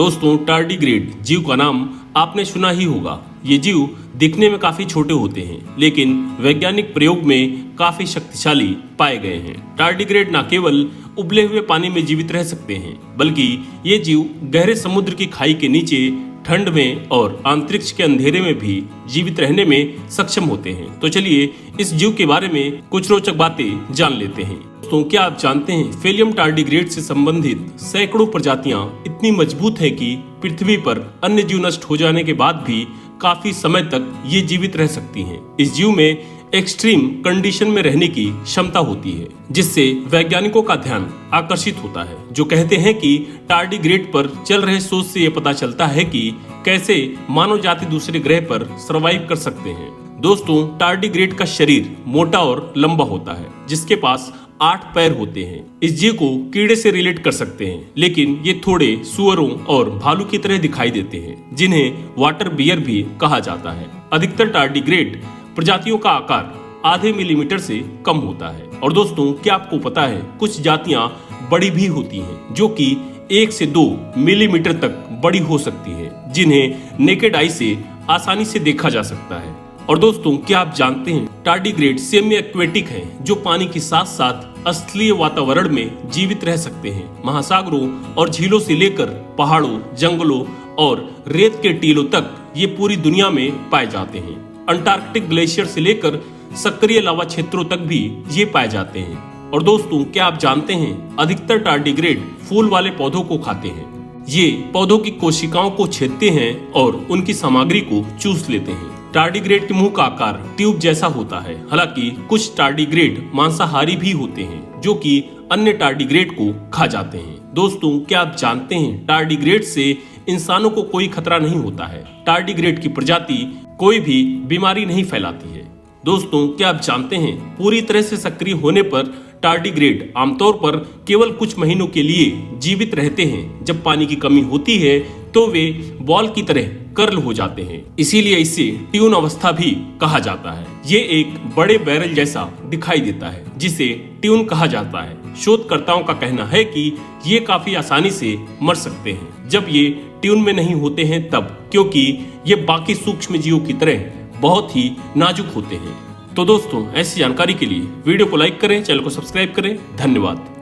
दोस्तों, टार्डिग्रेड जीव का नाम आपने सुना ही होगा। ये जीव दिखने में काफी छोटे होते हैं, लेकिन वैज्ञानिक प्रयोग में काफी शक्तिशाली पाए गए हैं। टार्डिग्रेड न केवल उबले हुए पानी में जीवित रह सकते हैं, बल्कि ये जीव गहरे समुद्र की खाई के नीचे, ठंड में और अंतरिक्ष के अंधेरे में भी जीवित रहने में सक्षम होते हैं। तो चलिए इस जीव के बारे में कुछ रोचक बातें जान लेते हैं। दोस्तों, क्या आप जानते हैं फेलियम टार्डिग्रेड से संबंधित सैकड़ों प्रजातियां इतनी मजबूत हैं कि पृथ्वी पर अन्य जीव नष्ट हो जाने के बाद भी काफी समय तक ये जीवित रह सकती हैं। इस जीव में एक्सट्रीम कंडीशन में रहने की क्षमता होती है, जिससे वैज्ञानिकों का ध्यान आकर्षित होता है, जो कहते हैं कि टार्डिग्रेड पर चल रहे शोध से यह पता चलता है कि कैसे मानव जाति दूसरे ग्रह पर सरवाइव कर सकते हैं। दोस्तों, टार्डिग्रेड का शरीर मोटा और लंबा होता है, जिसके पास 8 पैर होते हैं। इस जीव को कीड़े से रिलेट कर सकते हैं, लेकिन ये थोड़े सुअरों और भालू की तरह दिखाई देते हैं, जिन्हें वाटर बियर भी कहा जाता है। अधिकतर टार्डिग्रेड प्रजातियों का आकार आधे मिलीमीटर से कम होता है। और दोस्तों, क्या आपको पता है कुछ जातियां बड़ी भी होती हैं, जो कि 1 से 2 मिलीमीटर तक बड़ी हो सकती है, जिन्हें नेकेड आई से आसानी से देखा जा सकता है। और दोस्तों, क्या आप जानते हैं टार्डिग्रेड सेमी एक्वेटिक हैं, जो पानी के साथ साथ स्थलीय वातावरण में जीवित रह सकते हैं। महासागरों और झीलों से लेकर पहाड़ों, जंगलों और रेत के टीलों तक ये पूरी दुनिया में पाए जाते हैं। अंटार्कटिक ग्लेशियर से लेकर सक्रिय लावा क्षेत्रों तक भी ये पाए जाते हैं। और दोस्तों, क्या आप जानते हैं अधिकतर टार्डिग्रेड फूल वाले पौधों को खाते हैं। ये पौधों की कोशिकाओं को छेदते हैं और उनकी सामग्री को चूस लेते हैं। टार्डिग्रेड के मुंह का आकार ट्यूब जैसा होता है। हालांकि कुछ टार्डिग्रेड मांसाहारी भी होते हैं, जो कि अन्य टार्डिग्रेड को खा जाते हैं। दोस्तों, क्या आप जानते हैं टार्डिग्रेड से इंसानों को कोई खतरा नहीं होता है। टार्डिग्रेड की प्रजाति कोई भी बीमारी नहीं फैलाती है। दोस्तों, क्या आप जानते हैं पूरी तरह से सक्रिय होने पर टार्डिग्रेड आमतौर पर केवल कुछ महीनों के लिए जीवित रहते हैं। जब पानी की कमी होती है तो वे बॉल की तरह कर्ल हो जाते हैं, इसीलिए इसे ट्यून अवस्था भी कहा जाता है। ये एक बड़े बैरल जैसा दिखाई देता है, जिसे ट्यून कहा जाता है। शोधकर्ताओं का कहना है कि ये काफी आसानी से मर सकते हैं जब ये ट्यून में नहीं होते हैं तब, क्योंकि ये बाकी सूक्ष्म जीवों की तरह बहुत ही नाजुक होते हैं। तो दोस्तों, ऐसी जानकारी के लिए वीडियो को लाइक करें, चैनल को सब्सक्राइब करें। धन्यवाद।